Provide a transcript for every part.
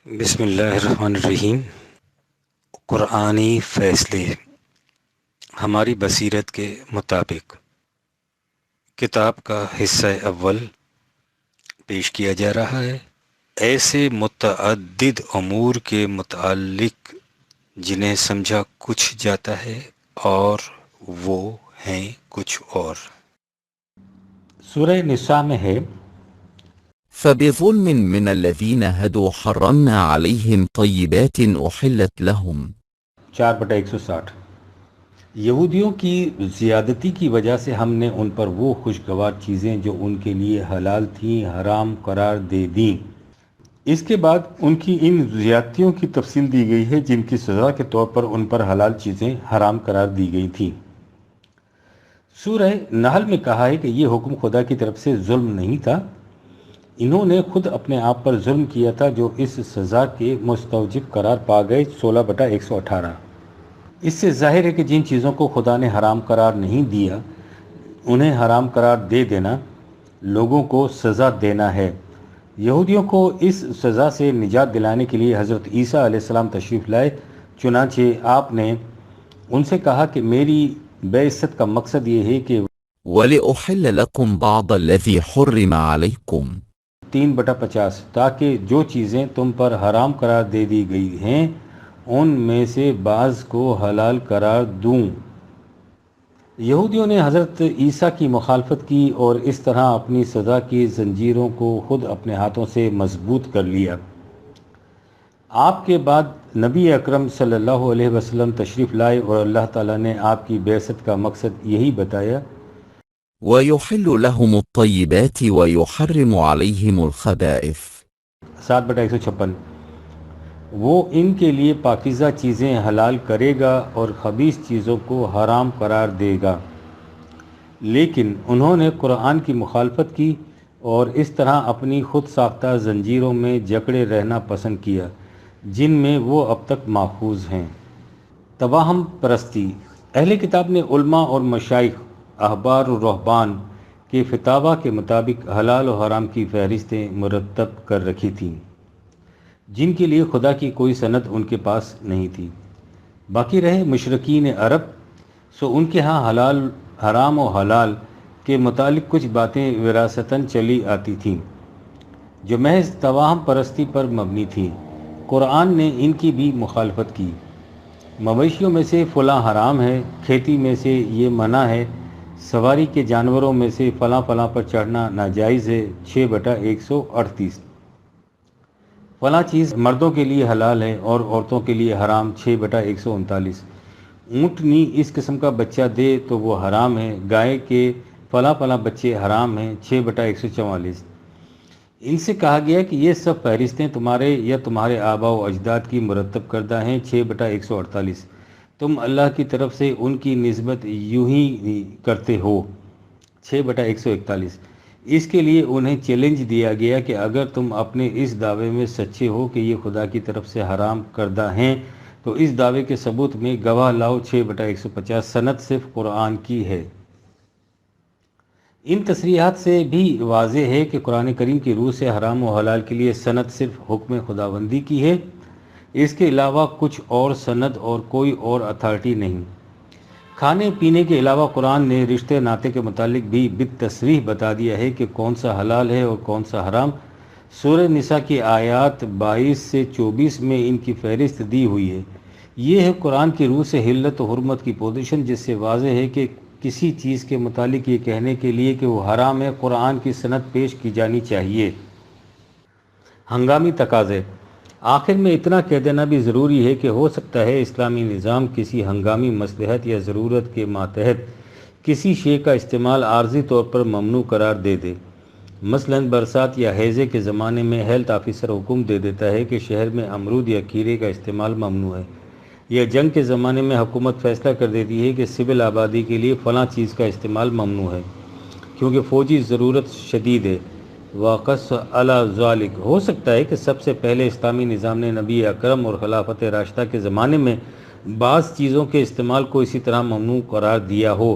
بسم اللہ الرحمن الرحیم۔ قرآنی فیصلے ہماری بصیرت کے مطابق کتاب کا حصہ اول پیش کیا جا رہا ہے۔ ایسے متعدد امور کے متعلق جنہیں سمجھا کچھ جاتا ہے اور وہ ہیں کچھ اور۔ سورہ نساء میں ہے فبظلم من الذين هدوا حرمنا عليهم طيبات أحلت لهم 4/160۔ یہودیوں کی زیادتی کی وجہ سے ہم نے ان پر وہ خوشگوار چیزیں جو ان کے لیے حلال تھیں حرام قرار دے دیں۔ اس کے بعد ان کی ان زیادتیوں کی تفصیل دی گئی ہے جن کی سزا کے طور پر ان پر حلال چیزیں حرام قرار دی گئی تھیں۔ سورہ نحل میں کہا ہے کہ یہ حکم خدا کی طرف سے ظلم نہیں تھا، انہوں نے خود اپنے آپ پر ظلم کیا تھا جو اس سزا کے مستوجب قرار پا گئے۔ 16/118۔ اس سے ظاہر ہے کہ جن چیزوں کو خدا نے حرام قرار نہیں دیا انہیں حرام قرار دے دینا لوگوں کو سزا دینا ہے۔ یہودیوں کو اس سزا سے نجات دلانے کے لیے حضرت عیسیٰ علیہ السلام تشریف لائے، چنانچہ آپ نے ان سے کہا کہ میری بعثت کا مقصد یہ ہے کہ ولأحل لكم بعض الذي حرم عليكم 3/50 تاکہ جو چیزیں تم پر حرام قرار دے دی گئی ہیں ان میں سے بعض کو حلال قرار دوں۔ یہودیوں نے حضرت عیسیٰ کی مخالفت کی اور اس طرح اپنی سزا کی زنجیروں کو خود اپنے ہاتھوں سے مضبوط کر لیا۔ آپ کے بعد نبی اکرم صلی اللہ علیہ وسلم تشریف لائے اور اللہ تعالیٰ نے آپ کی بعثت کا مقصد یہی بتایا۔ ويحل لهم الطيبات ويحرم عليهم الخبائث 7/156۔ وہ ان کے لیے پاکیزہ چیزیں حلال کرے گا اور خبیث چیزوں کو حرام قرار دے گا، لیکن انہوں نے قرآن کی مخالفت کی اور اس طرح اپنی خود ساختہ زنجیروں میں جکڑے رہنا پسند کیا جن میں وہ اب تک ماخوذ ہیں۔ توہم پرستی۔ اہل کتاب نے علماء اور مشائخ، احبار و رہبان کے فتاویٰ کے مطابق حلال و حرام کی فہرستیں مرتب کر رکھی تھیں جن کے لیے خدا کی کوئی سند ان کے پاس نہیں تھی۔ باقی رہے مشرکین عرب، سو ان کے ہاں حرام و حلال کے متعلق کچھ باتیں وراثتاً چلی آتی تھیں جو محض توہم پرستی پر مبنی تھیں۔ قرآن نے ان کی بھی مخالفت کی۔ مویشیوں میں سے فلاں حرام ہے، کھیتی میں سے یہ منع ہے، سواری کے جانوروں میں سے فلاں فلاں پر چڑھنا ناجائز ہے۔ 6/138۔ فلاں چیز مردوں کے لیے حلال ہے اور عورتوں کے لیے حرام۔ 6/139۔ اونٹنی اس قسم کا بچہ دے تو وہ حرام ہے، گائے کے فلاں فلاں بچے حرام ہیں۔ 6/144۔ ان سے کہا گیا کہ یہ سب فہرستیں تمہارے یا تمہارے آباء و اجداد کی مرتب کردہ ہیں۔ 6/148۔ تم اللہ کی طرف سے ان کی نسبت یوں ہی کرتے ہو۔ 6/141۔ اس کے لیے انہیں چیلنج دیا گیا کہ اگر تم اپنے اس دعوے میں سچے ہو کہ یہ خدا کی طرف سے حرام کردہ ہیں تو اس دعوے کے ثبوت میں گواہ لاؤ۔ 6/150۔ سند صرف قرآن کی ہے۔ ان تصریحات سے بھی واضح ہے کہ قرآن کریم کی روح سے حرام و حلال کے لیے سند صرف حکم خداوندی کی ہے، اس کے علاوہ کچھ اور سند اور کوئی اور اتھارٹی نہیں۔ کھانے پینے کے علاوہ قرآن نے رشتے ناطے کے متعلق بھی بالتصریح بتا دیا ہے کہ کون سا حلال ہے اور کون سا حرام۔ سورہ نساء کی آیات 22 سے 24 میں ان کی فہرست دی ہوئی ہے۔ یہ ہے قرآن کی روح سے حلت و حرمت کی پوزیشن، جس سے واضح ہے کہ کسی چیز کے متعلق یہ کہنے کے لیے کہ وہ حرام ہے قرآن کی سند پیش کی جانی چاہیے۔ ہنگامی تقاضے۔ آخر میں اتنا کہہ دینا بھی ضروری ہے کہ ہو سکتا ہے اسلامی نظام کسی ہنگامی مصلحت یا ضرورت کے ماتحت کسی شے کا استعمال عارضی طور پر ممنوع قرار دے دے۔ مثلاً برسات یا ہیضے کے زمانے میں ہیلتھ آفیسر حکم دے دیتا ہے کہ شہر میں امرود یا کھیرے کا استعمال ممنوع ہے، یا جنگ کے زمانے میں حکومت فیصلہ کر دیتی ہے کہ سول آبادی کے لیے فلاں چیز کا استعمال ممنوع ہے کیونکہ فوجی ضرورت شدید ہے۔ واقص علی ذالک۔ ہو سکتا ہے کہ سب سے پہلے اسلامی نظام نے نبی اکرم اور خلافت راشدہ کے زمانے میں بعض چیزوں کے استعمال کو اسی طرح ممنوع قرار دیا ہو،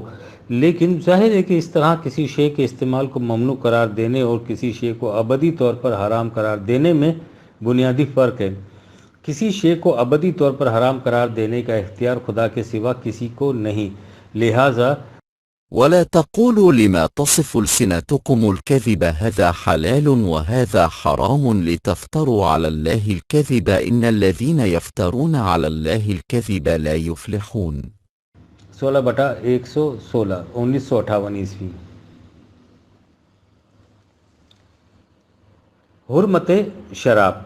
لیکن ظاہر ہے کہ اس طرح کسی شے کے استعمال کو ممنوع قرار دینے اور کسی شے کو ابدی طور پر حرام قرار دینے میں بنیادی فرق ہے۔ کسی شے کو ابدی طور پر حرام قرار دینے کا اختیار خدا کے سوا کسی کو نہیں، لہٰذا ولا تقولوا لما تصف ألسنتكم الكذب هذا حلال وهذا حرام لتفتروا على الله الكذب إن الذين يفترون على الله الكذب لا يفلحون۔ 16/116 1958 عیسوی۔ حرمت شراب۔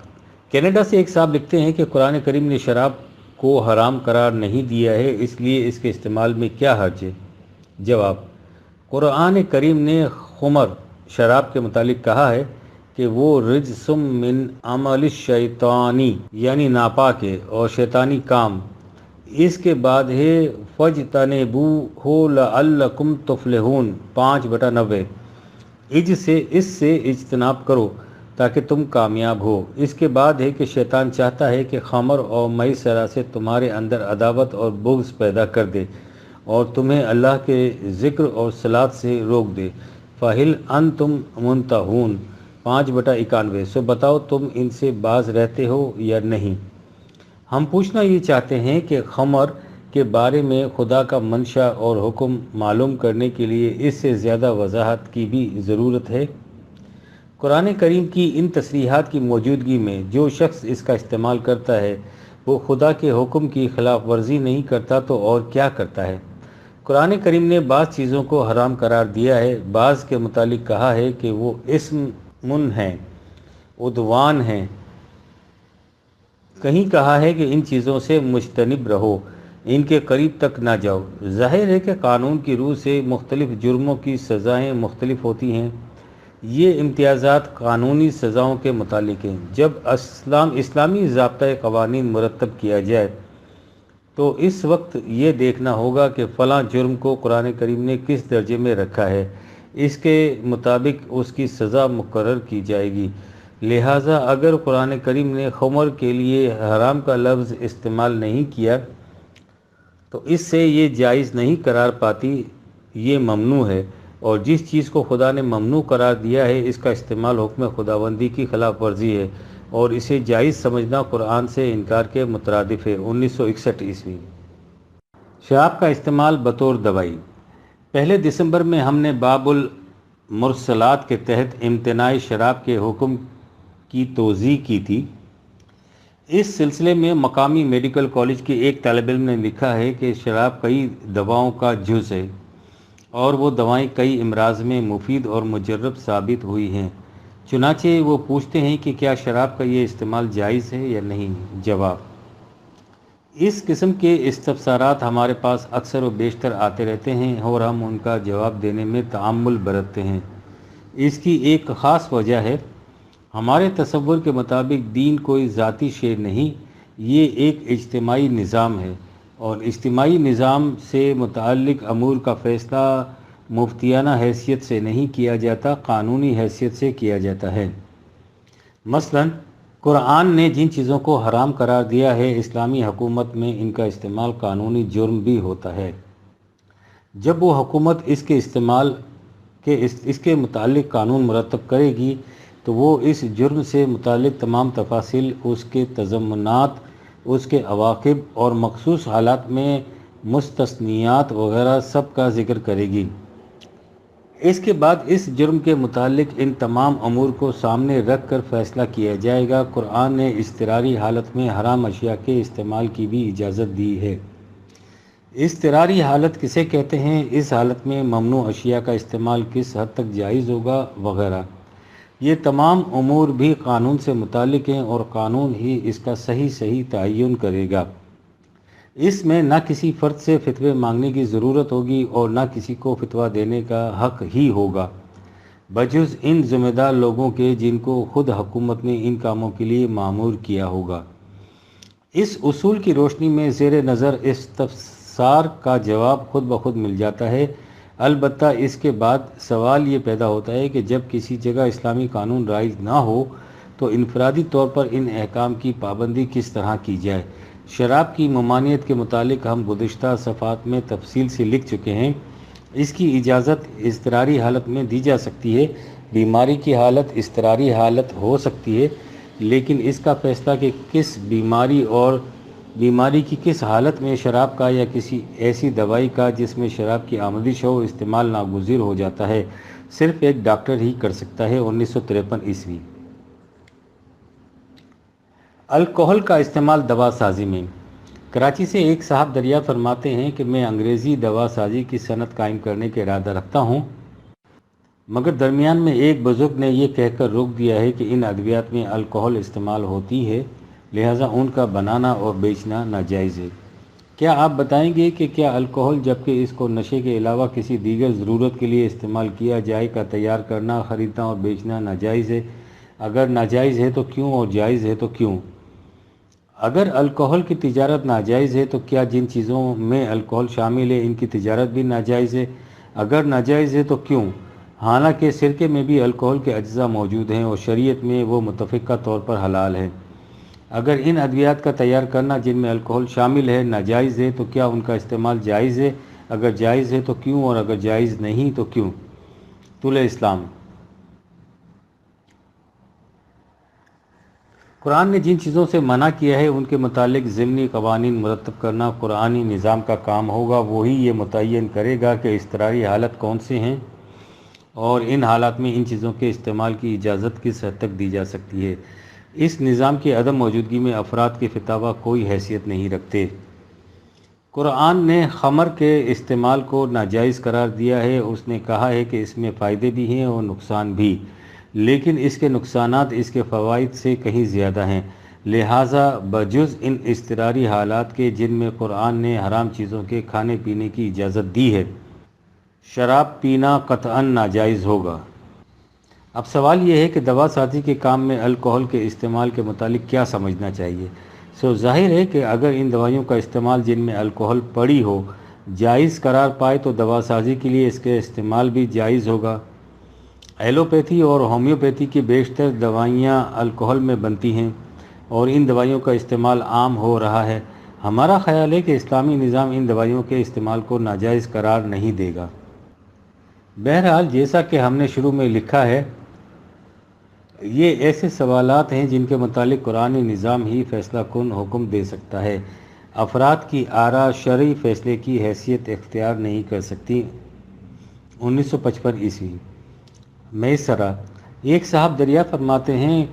کینیڈا سے ایک صاحب لکھتے ہیں کہ قرآن کریم نے شراب کو حرام قرار نہیں دیا ہے، اس لیے اس کے استعمال میں کیا حرج ہے؟ جواب: قرآن کریم نے خمر شراب کے متعلق کہا ہے کہ وہ رجس من عمل الشیطانی یعنی ناپاک ہے اور شیطانی کام۔ اس کے بعد ہے فَاجْتَنِبُوهُ لَعَلَّكُمْ تُفْلِحُونَ 5/90۔ اس سے اجتناب کرو تاکہ تم کامیاب ہو۔ اس کے بعد ہے کہ شیطان چاہتا ہے کہ خمر اور میسرہ سے تمہارے اندر عداوت اور بغض پیدا کر دے اور تمہیں اللہ کے ذکر اور صلاۃ سے روک دے۔ فَهَلْ أَنْتُمْ مُنْتَهُونَ 5/91۔ سو بتاؤ تم ان سے باز رہتے ہو یا نہیں؟ ہم پوچھنا یہ چاہتے ہیں کہ خمر کے بارے میں خدا کا منشا اور حکم معلوم کرنے کے لیے اس سے زیادہ وضاحت کی بھی ضرورت ہے؟ قرآن کریم کی ان تصریحات کی موجودگی میں جو شخص اس کا استعمال کرتا ہے وہ خدا کے حکم کی خلاف ورزی نہیں کرتا تو اور کیا کرتا ہے؟ قرآن کریم نے بعض چیزوں کو حرام قرار دیا ہے، بعض کے متعلق کہا ہے کہ وہ اسم ہیں، عدوان ہیں، کہیں کہا ہے کہ ان چیزوں سے مجتنب رہو، ان کے قریب تک نہ جاؤ۔ ظاہر ہے کہ قانون کی روح سے مختلف جرموں کی سزائیں مختلف ہوتی ہیں۔ یہ امتیازات قانونی سزاؤں کے متعلق ہیں۔ جب اسلامی ضابطۂ قوانین مرتب کیا جائے تو اس وقت یہ دیکھنا ہوگا کہ فلاں جرم کو قرآن کریم نے کس درجے میں رکھا ہے، اس کے مطابق اس کی سزا مقرر کی جائے گی۔ لہٰذا اگر قرآن کریم نے خمر کے لیے حرام کا لفظ استعمال نہیں کیا تو اس سے یہ جائز نہیں قرار پاتی، یہ ممنوع ہے، اور جس چیز کو خدا نے ممنوع قرار دیا ہے اس کا استعمال حکم خداوندی کی خلاف ورزی ہے اور اسے جائز سمجھنا قرآن سے انکار کے مترادف ہے۔ 1961 عیسوی۔ شراب کا استعمال بطور دوائی۔ 1 دسمبر میں ہم نے باب المرسلات کے تحت امتناع شراب کے حکم کی توضیح کی تھی۔ اس سلسلے میں مقامی میڈیکل کالج کے ایک طالب علم نے لکھا ہے کہ شراب کئی دواؤں کا جز ہے اور وہ دوائیں کئی امراض میں مفید اور مجرب ثابت ہوئی ہیں۔ چنانچہ وہ پوچھتے ہیں کہ کیا شراب کا یہ استعمال جائز ہے یا نہیں؟ جواب: اس قسم کے استفسارات ہمارے پاس اکثر و بیشتر آتے رہتے ہیں اور ہم ان کا جواب دینے میں تعامل برتتے ہیں۔ اس کی ایک خاص وجہ ہے، ہمارے تصور کے مطابق دین کوئی ذاتی شے نہیں، یہ ایک اجتماعی نظام ہے، اور اجتماعی نظام سے متعلق امور کا فیصلہ مفتیانہ حیثیت سے نہیں کیا جاتا، قانونی حیثیت سے کیا جاتا ہے۔ مثلا قرآن نے جن چیزوں کو حرام قرار دیا ہے، اسلامی حکومت میں ان کا استعمال قانونی جرم بھی ہوتا ہے۔ جب وہ حکومت اس کے استعمال اس کے متعلق قانون مرتب کرے گی تو وہ اس جرم سے متعلق تمام تفاصیل، اس کے تضمنات، اس کے عواقب اور مخصوص حالات میں مستثنیات وغیرہ سب کا ذکر کرے گی۔ اس کے بعد اس جرم کے متعلق ان تمام امور کو سامنے رکھ کر فیصلہ کیا جائے گا۔ قرآن نے اضطراری حالت میں حرام اشیاء کے استعمال کی بھی اجازت دی ہے۔ اضطراری حالت کسے کہتے ہیں، اس حالت میں ممنوع اشیاء کا استعمال کس حد تک جائز ہوگا وغیرہ، یہ تمام امور بھی قانون سے متعلق ہیں اور قانون ہی اس کا صحیح تعین کرے گا۔ اس میں نہ کسی فرد سے فتوے مانگنے کی ضرورت ہوگی اور نہ کسی کو فتویٰ دینے کا حق ہی ہوگا، بجز ان ذمہ دار لوگوں کے جن کو خود حکومت نے ان کاموں کے لیے مامور کیا ہوگا۔ اس اصول کی روشنی میں زیر نظر استفسار کا جواب خود بخود مل جاتا ہے۔ البتہ اس کے بعد سوال یہ پیدا ہوتا ہے کہ جب کسی جگہ اسلامی قانون رائج نہ ہو تو انفرادی طور پر ان احکام کی پابندی کس طرح کی جائے۔ شراب کی ممانعت کے متعلق ہم گزشتہ صفحات میں تفصیل سے لکھ چکے ہیں۔ اس کی اجازت اضطراری حالت میں دی جا سکتی ہے، بیماری کی حالت اضطراری حالت ہو سکتی ہے، لیکن اس کا فیصلہ کہ کس بیماری کی کس حالت میں شراب کا یا کسی ایسی دوائی کا جس میں شراب کی آمدش ہو استعمال ناگزیر ہو جاتا ہے، صرف ایک ڈاکٹر ہی کر سکتا ہے۔ 1953 عیسوی۔ الکحل کا استعمال دوا سازی میں۔ کراچی سے ایک صاحب دریافت فرماتے ہیں کہ میں انگریزی دوا سازی کی صنعت قائم کرنے کا ارادہ رکھتا ہوں، مگر درمیان میں ایک بزرگ نے یہ کہہ کر روک دیا ہے کہ ان ادویات میں الکحل استعمال ہوتی ہے، لہٰذا ان کا بنانا اور بیچنا ناجائز ہے۔ کیا آپ بتائیں گے کہ کیا الکحل جبکہ اس کو نشے کے علاوہ کسی دیگر ضرورت کے لیے استعمال کیا جائے کا تیار کرنا، خریدنا اور بیچنا ناجائز ہے؟ اگر ناجائز ہے تو کیوں اور جائز ہے تو کیوں؟ اگر الکحل کی تجارت ناجائز ہے تو کیا جن چیزوں میں الکحل شامل ہے ان کی تجارت بھی ناجائز ہے؟ اگر ناجائز ہے تو کیوں؟ حالانکہ سرکے میں بھی الکحل کے اجزاء موجود ہیں اور شریعت میں وہ متفقہ طور پر حلال ہے۔ اگر ان ادویات کا تیار کرنا جن میں الکحل شامل ہے ناجائز ہے تو کیا ان کا استعمال جائز ہے؟ اگر جائز ہے تو کیوں اور اگر جائز نہیں تو کیوں؟ طول اسلام۔ قرآن نے جن چیزوں سے منع کیا ہے ان کے متعلق ضمنی قوانین مرتب کرنا قرآنی نظام کا کام ہوگا۔ وہی یہ متعین کرے گا کہ اضطراری حالت کون سے ہیں اور ان حالات میں ان چیزوں کے استعمال کی اجازت کس حد تک دی جا سکتی ہے۔ اس نظام کی عدم موجودگی میں افراد کے فتاویٰ کوئی حیثیت نہیں رکھتے۔ قرآن نے خمر کے استعمال کو ناجائز قرار دیا ہے۔ اس نے کہا ہے کہ اس میں فائدے بھی ہیں اور نقصان بھی، لیکن اس کے نقصانات اس کے فوائد سے کہیں زیادہ ہیں، لہٰذا بجز ان اضطراری حالات کے جن میں قرآن نے حرام چیزوں کے کھانے پینے کی اجازت دی ہے، شراب پینا قطعاً ناجائز ہوگا۔ اب سوال یہ ہے کہ دوا سازی کے کام میں الکحل کے استعمال کے متعلق کیا سمجھنا چاہیے؟ ظاہر ہے کہ اگر ان دوائیوں کا استعمال جن میں الکحل پڑی ہو جائز قرار پائے تو دوا سازی کے لیے اس کے استعمال بھی جائز ہوگا۔ ایلوپیتھی اور ہومیوپیتھی کی بیشتر دوائیاں الکحل میں بنتی ہیں اور ان دوائیوں کا استعمال عام ہو رہا ہے۔ ہمارا خیال ہے کہ اسلامی نظام ان دوائیوں کے استعمال کو ناجائز قرار نہیں دے گا۔ بہرحال جیسا کہ ہم نے شروع میں لکھا ہے، یہ ایسے سوالات ہیں جن کے متعلق قرآنی نظام ہی فیصلہ کن حکم دے سکتا ہے۔ افراد کی آراء شرعی فیصلے کی حیثیت اختیار نہیں کر سکتی۔ 1955 عیسوی۔ میسرہ۔ ایک صاحب دریافت فرماتے ہیں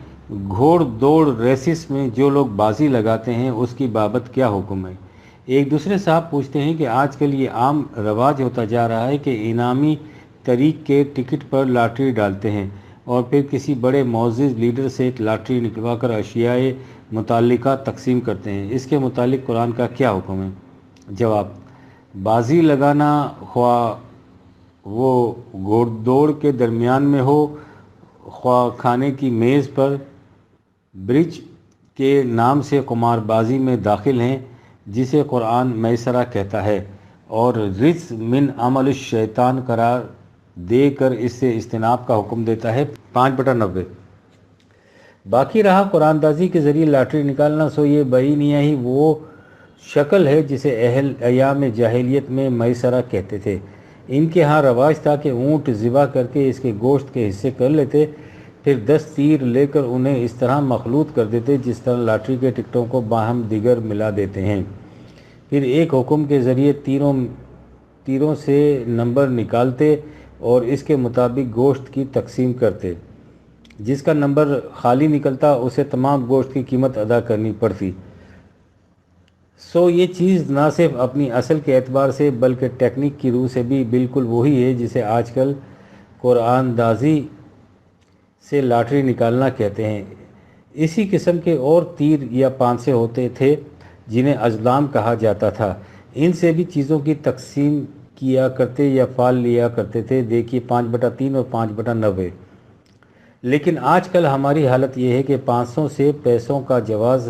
گھوڑ دوڑ ریسس میں جو لوگ بازی لگاتے ہیں اس کی بابت کیا حکم ہے؟ ایک دوسرے صاحب پوچھتے ہیں کہ آج کل یہ عام رواج ہوتا جا رہا ہے کہ انعامی طریق کے ٹکٹ پر لاٹری ڈالتے ہیں اور پھر کسی بڑے معزز لیڈر سے لاٹری نکلوا کر اشیاء متعلقہ تقسیم کرتے ہیں، اس کے متعلق قرآن کا کیا حکم ہے؟ جواب: بازی لگانا خواہ وہ گھوڑ دوڑ کے درمیان میں ہو خواہ کھانے کی میز پر، برج کے نام سے قمار بازی میں داخل ہیں جسے قرآن میسرہ کہتا ہے اور رجس من عمل الشیطان قرار دے کر اس سے اجتناب کا حکم دیتا ہے۔ 5/90۔ باقی رہا قرآن دازی کے ذریعے لاٹری نکالنا، سو یہ بعینیہ ہی وہ شکل ہے جسے اہل ایام جاہلیت میں میسرہ کہتے تھے۔ ان کے ہاں رواج تھا کہ اونٹ ذبح کر کے اس کے گوشت کے حصے کر لیتے، پھر 10 تیر لے کر انہیں اس طرح مخلوط کر دیتے جس طرح لاٹری کے ٹکٹوں کو باہم دیگر ملا دیتے ہیں، پھر ایک حکم کے ذریعے تیروں سے نمبر نکالتے اور اس کے مطابق گوشت کی تقسیم کرتے۔ جس کا نمبر خالی نکلتا اسے تمام گوشت کی قیمت ادا کرنی پڑتی۔ سو یہ چیز نہ صرف اپنی اصل کے اعتبار سے بلکہ ٹیکنیک کی روح سے بھی بالکل وہی ہے جسے آج کل قرآن دازی سے لاٹری نکالنا کہتے ہیں۔ اسی قسم کے اور تیر یا پانسے ہوتے تھے جنہیں ازلام کہا جاتا تھا، ان سے بھی چیزوں کی تقسیم کیا کرتے یا فال لیا کرتے تھے۔ دیکھیے 5/3 اور 5/90۔ لیکن آج کل ہماری حالت یہ ہے کہ 500 سے پیسوں کا جواز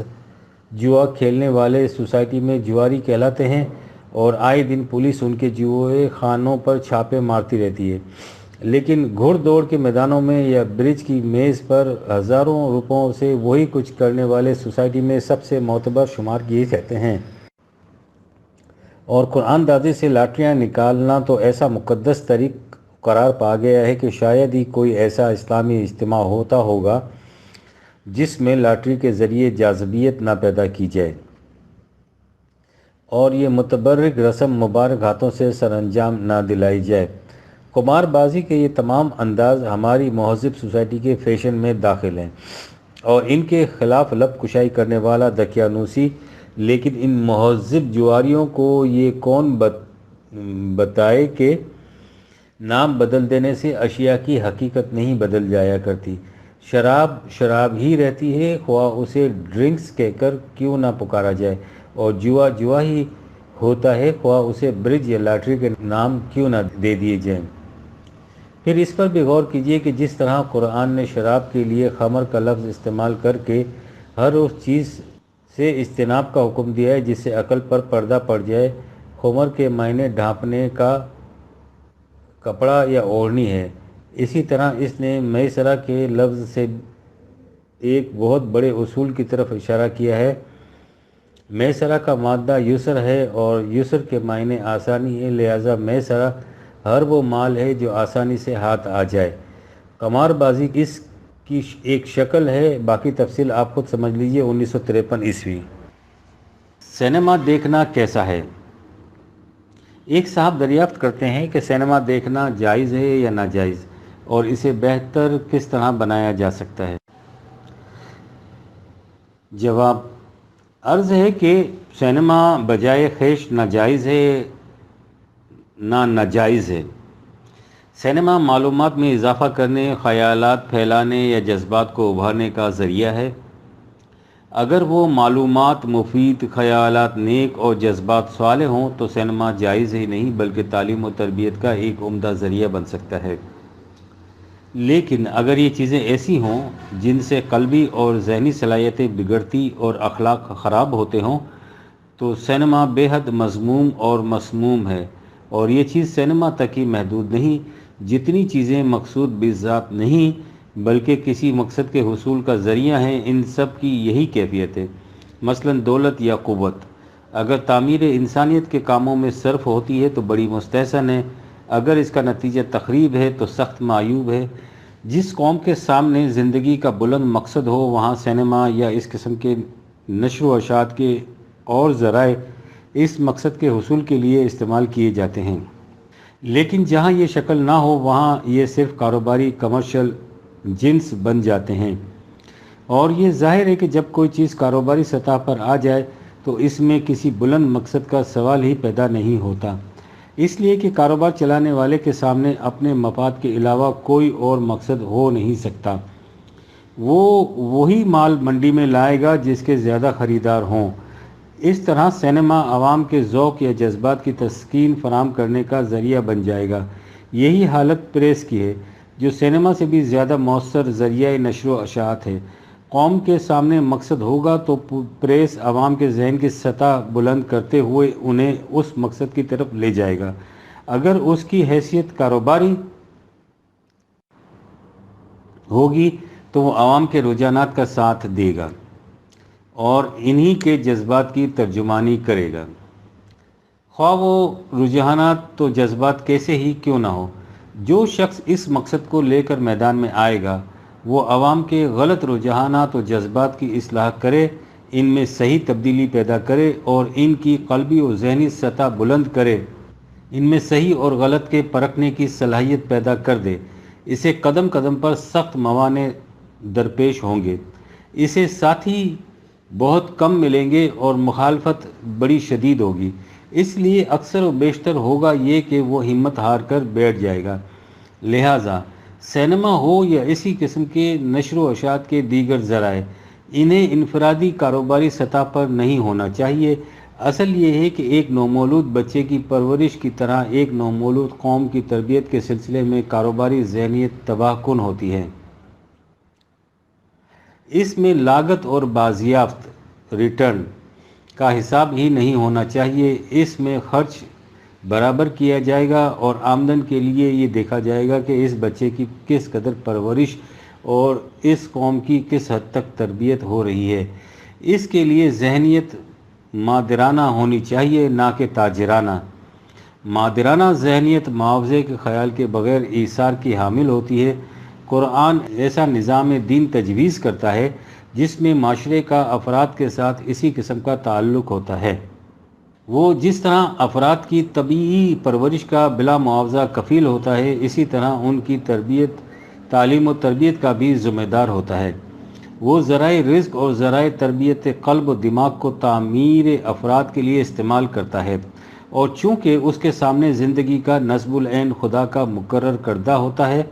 جوا کھیلنے والے سوسائٹی میں جواری کہلاتے ہیں اور آئے دن پولیس ان کے جوئے خانوں پر چھاپے مارتی رہتی ہے، لیکن گھوڑ دوڑ کے میدانوں میں یا برج کی میز پر ہزاروں روپوں سے وہی کچھ کرنے والے سوسائٹی میں سب سے معتبر شمار کیے جاتے ہیں۔ اور قرآن دازی سے لاٹریاں نکالنا تو ایسا مقدس طریق قرار پا گیا ہے کہ شاید ہی کوئی ایسا اسلامی اجتماع ہوتا ہوگا جس میں لاٹری کے ذریعے جاذبیت نہ پیدا کی جائے اور یہ متبرک رسم مبارک ہاتھوں سے سر انجام نہ دلائی جائے۔ قمار بازی کے یہ تمام انداز ہماری مہذب سوسائٹی کے فیشن میں داخل ہیں اور ان کے خلاف لب کشائی کرنے والا دقیانوسی، لیکن ان مہذب جواریوں کو یہ کون بتائے کہ نام بدل دینے سے اشیاء کی حقیقت نہیں بدل جایا کرتی۔ شراب شراب ہی رہتی ہے، خواہ اسے ڈرنکس کہہ کر کیوں نہ پکارا جائے، اور جوا جوا ہی ہوتا ہے، خواہ اسے برج یا لاٹری کے نام کیوں نہ دے دیے جائیں۔ پھر اس پر بھی غور کیجئے کہ جس طرح قرآن نے شراب کے لیے خمر کا لفظ استعمال کر کے ہر اس چیز سے اجتناب کا حکم دیا ہے جس سے عقل پر پردہ پڑ جائے، خمر کے معنی ڈھانپنے کا کپڑا یا اوڑھنی ہے، اسی طرح اس نے میسرہ کے لفظ سے ایک بہت بڑے اصول کی طرف اشارہ کیا ہے۔ میسرہ کا مادہ یسر ہے اور یسر کے معنی آسانی ہے، لہذا میسرہ ہر وہ مال ہے جو آسانی سے ہاتھ آ جائے۔ قمار بازی اس کی ایک شکل ہے، باقی تفصیل آپ خود سمجھ لیجئے۔ 1953 عیسوی۔ سینما دیکھنا کیسا ہے؟ ایک صاحب دریافت کرتے ہیں کہ سینما دیکھنا جائز ہے یا ناجائز، اور اسے بہتر کس طرح بنایا جا سکتا ہے؟ جواب: عرض ہے کہ سینما بجائے خیش نہ جائز ہے نہ ناجائز ہے۔ سینما معلومات میں اضافہ کرنے، خیالات پھیلانے یا جذبات کو ابھارنے کا ذریعہ ہے۔ اگر وہ معلومات مفید، خیالات نیک اور جذبات صالح ہوں تو سینما جائز ہی نہیں بلکہ تعلیم و تربیت کا ایک عمدہ ذریعہ بن سکتا ہے۔ لیکن اگر یہ چیزیں ایسی ہوں جن سے قلبی اور ذہنی صلاحیتیں بگڑتی اور اخلاق خراب ہوتے ہوں تو سینما بے حد مذموم اور مسموم ہے، اور یہ چیز سینما تک ہی محدود نہیں۔ جتنی چیزیں مقصود بذات نہیں بلکہ کسی مقصد کے حصول کا ذریعہ ہیں، ان سب کی یہی کیفیت ہے۔ مثلا دولت یا قوت اگر تعمیر انسانیت کے کاموں میں صرف ہوتی ہے تو بڑی مستحسن ہے، اگر اس کا نتیجہ تخریب ہے تو سخت معیوب ہے۔ جس قوم کے سامنے زندگی کا بلند مقصد ہو وہاں سینما یا اس قسم کے نشر و اشاعت کے اور ذرائع اس مقصد کے حصول کے لیے استعمال کیے جاتے ہیں، لیکن جہاں یہ شکل نہ ہو وہاں یہ صرف کاروباری کمرشل جنس بن جاتے ہیں۔ اور یہ ظاہر ہے کہ جب کوئی چیز کاروباری سطح پر آ جائے تو اس میں کسی بلند مقصد کا سوال ہی پیدا نہیں ہوتا، اس لیے کہ کاروبار چلانے والے کے سامنے اپنے مفاد کے علاوہ کوئی اور مقصد ہو نہیں سکتا۔ وہ وہی مال منڈی میں لائے گا جس کے زیادہ خریدار ہوں۔ اس طرح سینما عوام کے ذوق یا جذبات کی تسکین فراہم کرنے کا ذریعہ بن جائے گا۔ یہی حالت پریس کی ہے، جو سینما سے بھی زیادہ مؤثر ذریعہ نشر و اشاعت ہے۔ قوم کے سامنے مقصد ہوگا تو پریس عوام کے ذہن کی سطح بلند کرتے ہوئے انہیں اس مقصد کی طرف لے جائے گا۔ اگر اس کی حیثیت کاروباری ہوگی تو وہ عوام کے رجحانات کا ساتھ دے گا اور انہی کے جذبات کی ترجمانی کرے گا، خواہ وہ رجحانات تو جذبات کیسے ہی کیوں نہ ہو۔ جو شخص اس مقصد کو لے کر میدان میں آئے گا وہ عوام کے غلط رجحانات و جذبات کی اصلاح کرے، ان میں صحیح تبدیلی پیدا کرے اور ان کی قلبی و ذہنی سطح بلند کرے، ان میں صحیح اور غلط کے پرکھنے کی صلاحیت پیدا کر دے۔ اسے قدم قدم پر سخت موانع درپیش ہوں گے، اسے ساتھی بہت کم ملیں گے اور مخالفت بڑی شدید ہوگی، اس لیے اکثر و بیشتر ہوگا یہ کہ وہ ہمت ہار کر بیٹھ جائے گا۔ لہٰذا سینما ہو یا اسی قسم کے نشر و اشاعت کے دیگر ذرائع، انہیں انفرادی کاروباری سطح پر نہیں ہونا چاہیے۔ اصل یہ ہے کہ ایک نومولود بچے کی پرورش کی طرح ایک نومولود قوم کی تربیت کے سلسلے میں کاروباری ذہنیت تباہ کن ہوتی ہے۔ اس میں لاگت اور بازیافت ریٹرن کا حساب ہی نہیں ہونا چاہیے، اس میں خرچ برابر کیا جائے گا اور آمدن کے لیے یہ دیکھا جائے گا کہ اس بچے کی کس قدر پرورش اور اس قوم کی کس حد تک تربیت ہو رہی ہے۔ اس کے لیے ذہنیت مادرانہ ہونی چاہیے، نہ کہ تاجرانہ۔ مادرانہ ذہنیت معاوضے کے خیال کے بغیر ایثار کی حامل ہوتی ہے۔ قرآن ایسا نظام دین تجویز کرتا ہے جس میں معاشرے کا افراد کے ساتھ اسی قسم کا تعلق ہوتا ہے۔ وہ جس طرح افراد کی طبیعی پرورش کا بلا معاوضہ کفیل ہوتا ہے، اسی طرح ان کی تربیت، تعلیم و تربیت کا بھی ذمہ دار ہوتا ہے۔ وہ ذرائع رزق اور ذرائع تربیت قلب و دماغ کو تعمیر افراد کے لیے استعمال کرتا ہے، اور چونکہ اس کے سامنے زندگی کا نصب العین خدا کا مقرر کردہ ہوتا ہے،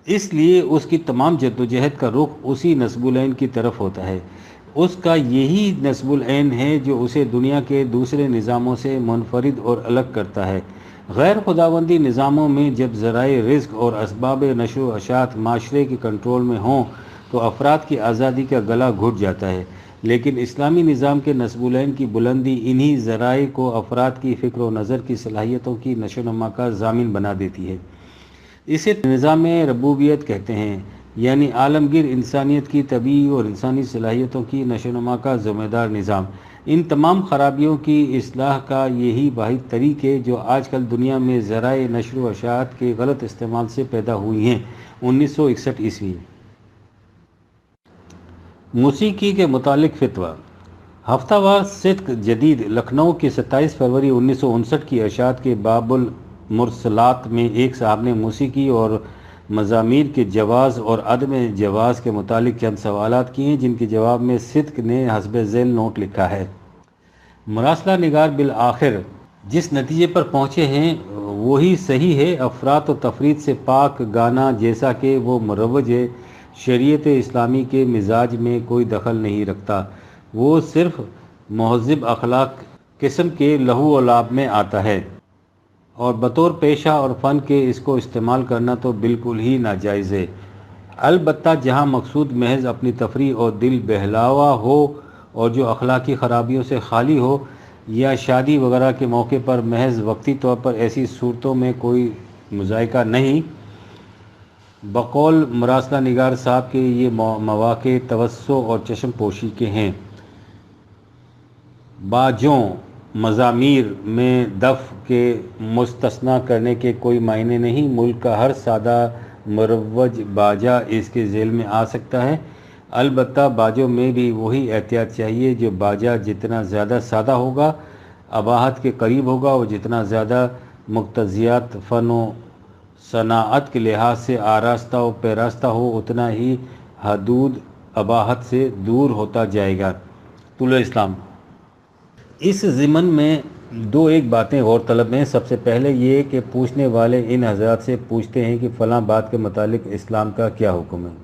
اس لیے اس کی تمام جدوجہد کا رخ اسی نصب العین کی طرف ہوتا ہے۔ اس کا یہی نصب العین ہے جو اسے دنیا کے دوسرے نظاموں سے منفرد اور الگ کرتا ہے۔ غیر خداوندی نظاموں میں جب ذرائع رزق اور اسباب نشو و اشاعت معاشرے کے کنٹرول میں ہوں تو افراد کی آزادی کا گلا گھٹ جاتا ہے، لیکن اسلامی نظام کے نصب العین کی بلندی انہی ذرائع کو افراد کی فکر و نظر کی صلاحیتوں کی نشو و نما کا ضامن بنا دیتی ہے۔ اسے نظام ربوبیت کہتے ہیں، یعنی عالمگیر انسانیت کی طبیعی اور انسانی صلاحیتوں کی نشو و نما کا ذمہ دار نظام۔ ان تمام خرابیوں کی اصلاح کا یہی واحد طریق ہے جو آج کل دنیا میں ذرائع نشر و اشاعت کے غلط استعمال سے پیدا ہوئی ہیں۔ 1961 عیسوی۔ موسیقی کے متعلق فتویٰ۔ ہفتہ وار صدق جدید لکھنؤ کی 27 فروری 1959 کی اشاعت کے باب المرسلات میں ایک صاحب نے موسیقی اور مزامیر کے جواز اور عدم جواز کے متعلق چند سوالات کیے ہیں، جن کے جواب میں صدق نے حسب ذیل نوٹ لکھا ہے۔ مراسلہ نگار بالآخر جس نتیجے پر پہنچے ہیں وہی صحیح ہے۔ افراط و تفریط سے پاک گانا جیسا کہ وہ مروج ہے، شریعت اسلامی کے مزاج میں کوئی دخل نہیں رکھتا، وہ صرف مہذب اخلاق قسم کے لہو و لعب میں آتا ہے، اور بطور پیشہ اور فن کے اس کو استعمال کرنا تو بالکل ہی ناجائز ہے۔ البتہ جہاں مقصود محض اپنی تفریح اور دل بہلاوا ہو، اور جو اخلاقی خرابیوں سے خالی ہو، یا شادی وغیرہ کے موقع پر محض وقتی طور پر، ایسی صورتوں میں کوئی مذائقہ نہیں۔ بقول مراسلہ نگار صاحب کے یہ مواقع توسع اور چشم پوشی کے ہیں۔ باجوں مزامیر میں دف کے مستثنیٰ کرنے کے کوئی معنی نہیں۔ ملک کا ہر سادہ مروج باجا اس کے ذیل میں آ سکتا ہے، البتہ باجوں میں بھی وہی احتیاط چاہیے۔ جو باجا جتنا زیادہ سادہ ہوگا، اباحت کے قریب ہوگا، اور جتنا زیادہ مقتضیات فن و صناعت کے لحاظ سے آراستہ و پیراستہ ہو، اتنا ہی حدود اباحت سے دور ہوتا جائے گا۔ طلوع اسلام۔ اس ضمن میں دو ایک باتیں غور طلب ہیں۔ سب سے پہلے یہ کہ پوچھنے والے ان حضرات سے پوچھتے ہیں کہ فلاں بات کے متعلق اسلام کا کیا حکم ہے۔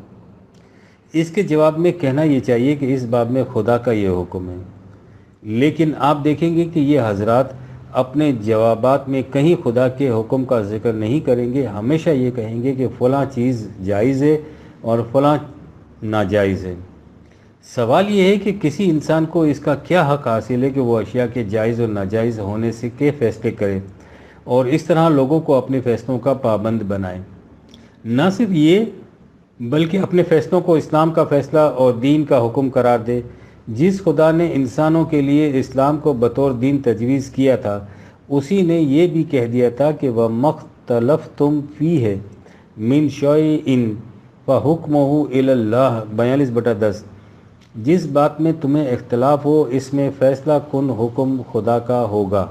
اس کے جواب میں کہنا یہ چاہیے کہ اس باب میں خدا کا یہ حکم ہے، لیکن آپ دیکھیں گے کہ یہ حضرات اپنے جوابات میں کہیں خدا کے حکم کا ذکر نہیں کریں گے، ہمیشہ یہ کہیں گے کہ فلاں چیز جائز ہے اور فلاں ناجائز ہے۔ سوال یہ ہے کہ کسی انسان کو اس کا کیا حق حاصل ہے کہ وہ اشیاء کے جائز اور ناجائز ہونے سے کے فیصلے کرے، اور اس طرح لوگوں کو اپنے فیصلوں کا پابند بنائے۔ نہ صرف یہ بلکہ اپنے فیصلوں کو اسلام کا فیصلہ اور دین کا حکم قرار دے۔ جس خدا نے انسانوں کے لیے اسلام کو بطور دین تجویز کیا تھا، اسی نے یہ بھی کہہ دیا تھا کہ وَمَا اخْتَلَفْتُمْ فِيهِ مِنْ شَيْءٍ فَحُكْمُهُ إِلَى اللَّهِ 42/10۔ جس بات میں تمہیں اختلاف ہو، اس میں فیصلہ کن حکم خدا کا ہوگا۔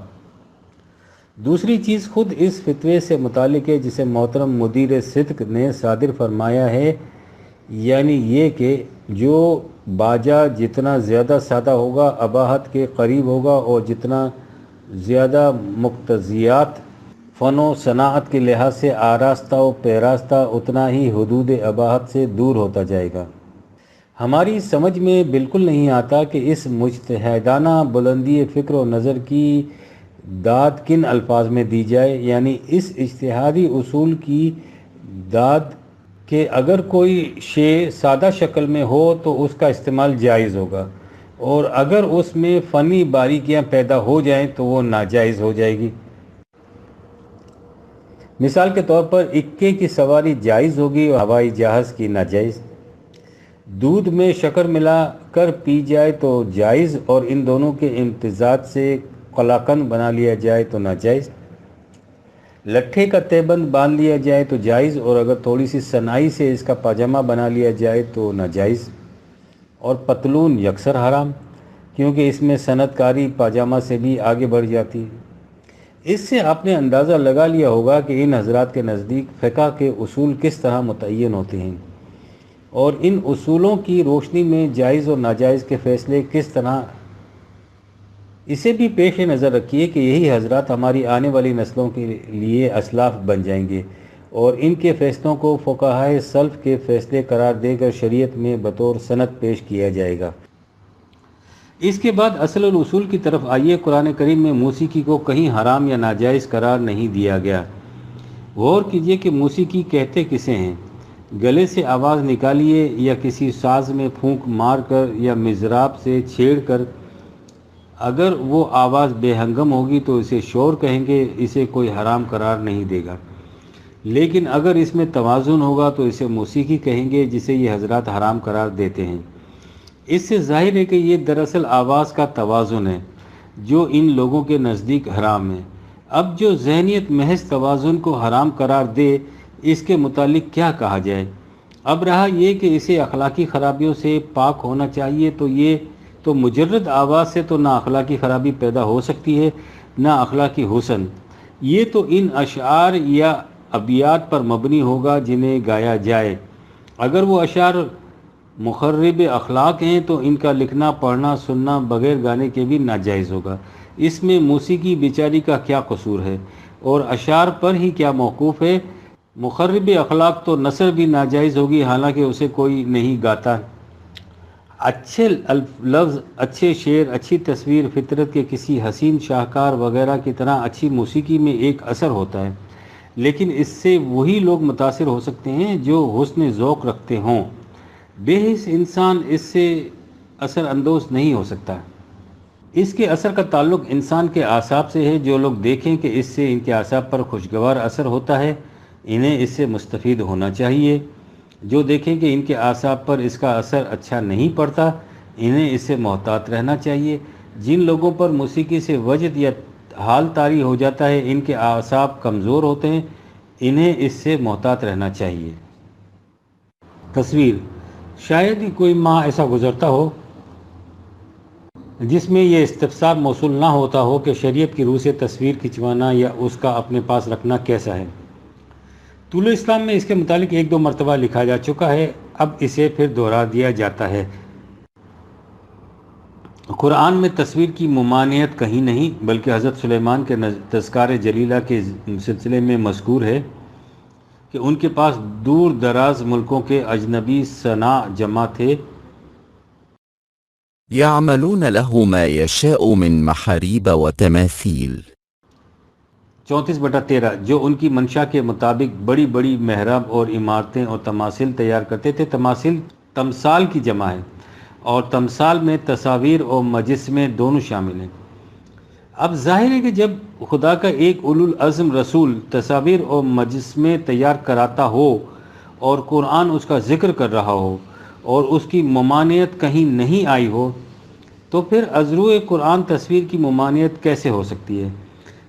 دوسری چیز خود اس فتوے سے متعلق ہے جسے محترم مدیر صدق نے صادر فرمایا ہے، یعنی یہ کہ جو باجا جتنا زیادہ سادہ ہوگا، اباحت کے قریب ہوگا، اور جتنا زیادہ مقتضیات فن و صناعت کے لحاظ سے آراستہ و پیراستہ، اتنا ہی حدود اباحت سے دور ہوتا جائے گا۔ ہماری سمجھ میں بالکل نہیں آتا کہ اس مجتہدانہ بلندی فکر و نظر کی داد کن الفاظ میں دی جائے، یعنی اس اجتہادی اصول کی داد کہ اگر کوئی شے سادہ شکل میں ہو تو اس کا استعمال جائز ہوگا، اور اگر اس میں فنی باریکیاں پیدا ہو جائیں تو وہ ناجائز ہو جائے گی۔ مثال کے طور پر اکے کی سواری جائز ہوگی اور ہوائی جہاز کی ناجائز۔ دودھ میں شکر ملا کر پی جائے تو جائز، اور ان دونوں کے امتزاج سے قلاقند بنا لیا جائے تو ناجائز۔ لٹھے کا تہبند باندھ لیا جائے تو جائز، اور اگر تھوڑی سی صنائی سے اس کا پاجامہ بنا لیا جائے تو ناجائز۔ اور پتلون یکسر حرام، کیونکہ اس میں صنعت کاری پاجامہ سے بھی آگے بڑھ جاتی ہے۔ اس سے آپ نے اندازہ لگا لیا ہوگا کہ ان حضرات کے نزدیک فقہ کے اصول کس طرح متعین ہوتے ہیں اور ان اصولوں کی روشنی میں جائز اور ناجائز کے فیصلے کس طرح۔ اسے بھی پیش نظر رکھیے کہ یہی حضرات ہماری آنے والی نسلوں کے لیے اسلاف بن جائیں گے اور ان کے فیصلوں کو فقہائے سلف کے فیصلے قرار دے کر شریعت میں بطور سند پیش کیا جائے گا۔ اس کے بعد اصل الاصول کی طرف آئیے۔ قرآن کریم میں موسیقی کو کہیں حرام یا ناجائز قرار نہیں دیا گیا۔ غور کیجئے کہ موسیقی کہتے کسے ہیں؟ گلے سے آواز نکالیے یا کسی ساز میں پھونک مار کر یا مضراب سے چھیڑ کر، اگر وہ آواز بے ہنگم ہوگی تو اسے شور کہیں گے، اسے کوئی حرام قرار نہیں دے گا۔ لیکن اگر اس میں توازن ہوگا تو اسے موسیقی کہیں گے، جسے یہ حضرات حرام قرار دیتے ہیں۔ اس سے ظاہر ہے کہ یہ دراصل آواز کا توازن ہے جو ان لوگوں کے نزدیک حرام ہے۔ اب جو ذہنیت محض توازن کو حرام قرار دے، اس کے متعلق کیا کہا جائے؟ اب رہا یہ کہ اسے اخلاقی خرابیوں سے پاک ہونا چاہیے، تو یہ تو مجرد آواز سے تو نہ اخلاقی خرابی پیدا ہو سکتی ہے نہ اخلاقی حسن۔ یہ تو ان اشعار یا ابیات پر مبنی ہوگا جنہیں گایا جائے۔ اگر وہ اشعار مخرب اخلاق ہیں تو ان کا لکھنا پڑھنا سننا بغیر گانے کے بھی ناجائز ہوگا۔ اس میں موسیقی بیچاری کا کیا قصور ہے اور اشعار پر ہی کیا موقوف ہے؟ مخرب اخلاق تو نثر بھی ناجائز ہوگی، حالانکہ اسے کوئی نہیں گاتا۔ اچھے لفظ، اچھے شعر، اچھی تصویر فطرت کے کسی حسین شاہکار وغیرہ کی طرح اچھی موسیقی میں ایک اثر ہوتا ہے، لیکن اس سے وہی لوگ متاثر ہو سکتے ہیں جو حسن ذوق رکھتے ہوں۔ بے حس انسان اس سے اثر اندوز نہیں ہو سکتا۔ اس کے اثر کا تعلق انسان کے اعصاب سے ہے۔ جو لوگ دیکھیں کہ اس سے ان کے اعصاب پر خوشگوار اثر ہوتا ہے، انہیں اس سے مستفید ہونا چاہیے۔ جو دیکھیں کہ ان کے اعصاب پر اس کا اثر اچھا نہیں پڑتا، انہیں اس سے محتاط رہنا چاہیے۔ جن لوگوں پر موسیقی سے وجد یا حال طاری ہو جاتا ہے، ان کے اعصاب کمزور ہوتے ہیں، انہیں اس سے محتاط رہنا چاہیے۔ تصویر، شاید ہی کوئی ماہ ایسا گزرتا ہو جس میں یہ استفسار موصول نہ ہوتا ہو کہ شریعت کی روح سے تصویر کھنچوانا یا اس کا اپنے پاس رکھنا کیسا ہے۔ طول اسلام میں اس کے متعلق ایک دو مرتبہ لکھا جا چکا ہے، اب اسے پھر دہرا دیا جاتا ہے۔ قرآن میں تصویر کی ممانعت کہیں نہیں، بلکہ حضرت سلیمان کے تذکار جلیلہ کے سلسلے میں مذکور ہے کہ ان کے پاس دور دراز ملکوں کے اجنبی صناع جمع تھے۔ يعملون له ما يشاء من محاريب وتماثيل 34/13 جو ان کی منشا کے مطابق بڑی بڑی محراب اور عمارتیں اور تماثیل تیار کرتے تھے۔ تماثیل تمثال کی جمع ہے اور تمثال میں تصاویر اور مجسمے دونوں شامل ہیں۔ اب ظاہر ہے کہ جب خدا کا ایک اولو العزم رسول تصاویر اور مجسمے تیار کراتا ہو اور قرآن اس کا ذکر کر رہا ہو اور اس کی ممانعت کہیں نہیں آئی ہو، تو پھر ازروع قرآن تصویر کی ممانعت کیسے ہو سکتی ہے؟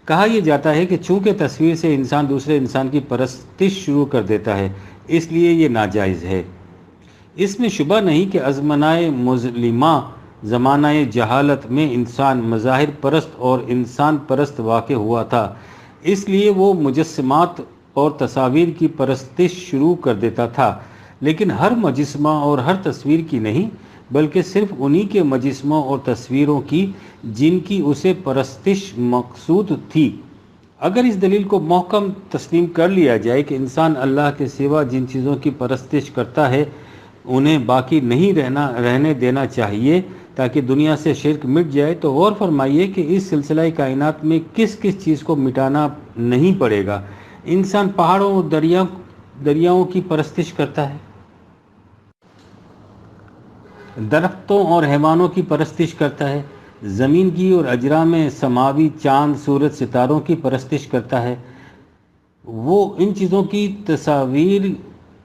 کہا یہ جاتا ہے کہ چونکہ تصویر سے انسان دوسرے انسان کی پرستش شروع کر دیتا ہے، اس لیے یہ ناجائز ہے۔ اس میں شبہ نہیں کہ ازمنۂ مظلمہ زمانہ جہالت میں انسان مظاہر پرست اور انسان پرست واقع ہوا تھا، اس لیے وہ مجسمات اور تصاویر کی پرستش شروع کر دیتا تھا، لیکن ہر مجسمہ اور ہر تصویر کی نہیں، بلکہ صرف انہی کے مجسموں اور تصویروں کی جن کی اسے پرستش مقصود تھی۔ اگر اس دلیل کو محکم تسلیم کر لیا جائے کہ انسان اللہ کے سوا جن چیزوں کی پرستش کرتا ہے انہیں باقی نہیں رہنے دینا چاہیے تاکہ دنیا سے شرک مٹ جائے، تو غور فرمائیے کہ اس سلسلہ کائنات میں کس کس چیز کو مٹانا نہیں پڑے گا۔ انسان پہاڑوں اور دریاؤں کی پرستش کرتا ہے، درختوں اور حیوانوں کی پرستش کرتا ہے، زمین کی اور اجرا میں سماوی چاند سورج ستاروں کی پرستش کرتا ہے۔ وہ ان چیزوں کی تصاویر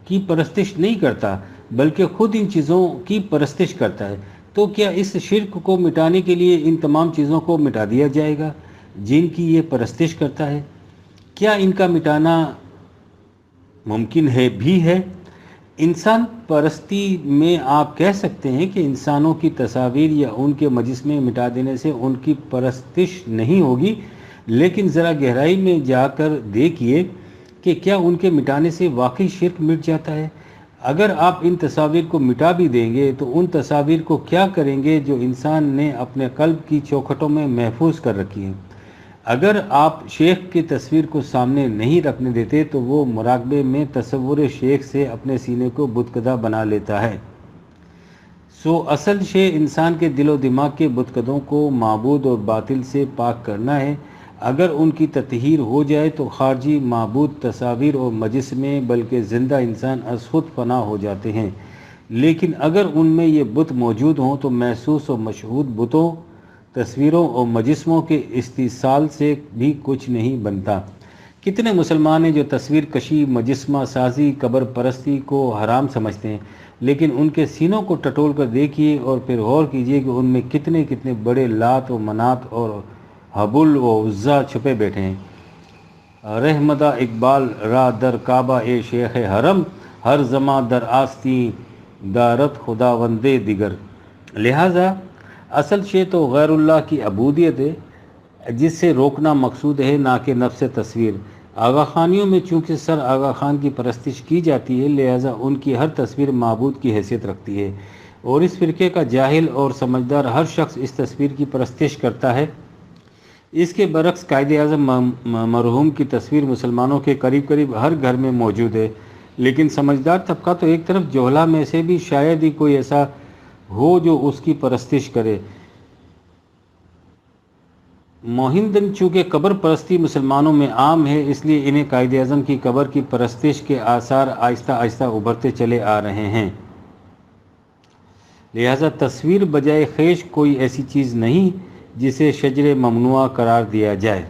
کی پرستش نہیں کرتا بلکہ خود ان چیزوں کی پرستش کرتا ہے۔ تو کیا اس شرک کو مٹانے کے لیے ان تمام چیزوں کو مٹا دیا جائے گا جن کی یہ پرستش کرتا ہے؟ کیا ان کا مٹانا ممکن ہے بھی ہے؟ انسان پرستی میں آپ کہہ سکتے ہیں کہ انسانوں کی تصاویر یا ان کے مجسمے مٹا دینے سے ان کی پرستش نہیں ہوگی، لیکن ذرا گہرائی میں جا کر دیکھیے کہ کیا ان کے مٹانے سے واقعی شرک مٹ جاتا ہے؟ اگر آپ ان تصاویر کو مٹا بھی دیں گے تو ان تصاویر کو کیا کریں گے جو انسان نے اپنے قلب کی چوکھٹوں میں محفوظ کر رکھی ہیں؟ اگر آپ شیخ کی تصویر کو سامنے نہیں رکھنے دیتے تو وہ مراقبے میں تصور شیخ سے اپنے سینے کو بتکدہ بنا لیتا ہے۔ سو اصل شے انسان کے دل و دماغ کے بتکدوں کو معبود اور باطل سے پاک کرنا ہے۔ اگر ان کی تطہیر ہو جائے تو خارجی معبود، تصاویر اور مجسمے بلکہ زندہ انسان از خود فنا ہو جاتے ہیں، لیکن اگر ان میں یہ بت موجود ہوں تو محسوس و مشہود بتوں، تصویروں اور مجسموں کے استحصال سے بھی کچھ نہیں بنتا۔ کتنے مسلمان ہیں جو تصویر کشی، مجسمہ سازی، قبر پرستی کو حرام سمجھتے ہیں، لیکن ان کے سینوں کو ٹٹول کر دیکھیے اور پھر غور کیجیے کہ ان میں کتنے کتنے بڑے لات و منات اور حبل و عزا چھپے بیٹھے ہیں۔ رحمدہ اقبال را در کعبہ اے شیخ حرم، ہر زماں در آستی دارت خداوند دیگر۔ لہٰذا اصل شے تو غیر اللہ کی عبودیت ہے، جس سے روکنا مقصود ہے، نہ کہ نفس تصویر۔ آغا خانیوں میں چونکہ سر آغا خان کی پرستش کی جاتی ہے، لہٰذا ان کی ہر تصویر معبود کی حیثیت رکھتی ہے، اور اس فرقے کا جاہل اور سمجھدار ہر شخص اس تصویر کی پرستش کرتا ہے۔ اس کے برعکس قائد اعظم مرحوم کی تصویر مسلمانوں کے قریب قریب ہر گھر میں موجود ہے، لیکن سمجھدار طبقہ تو ایک طرف جوہلا میں سے بھی شاید ہی کوئی ایسا ہو جو اس کی پرستش کرے۔ موہندن چونکہ قبر پرستی مسلمانوں میں عام ہے، اس لیے انہیں قائد اعظم کی قبر کی پرستش کے آثار آہستہ آہستہ ابھرتے چلے آ رہے ہیں۔ لہذا تصویر بجائے خیش کوئی ایسی چیز نہیں جسے شجر ممنوعہ قرار دیا جائے۔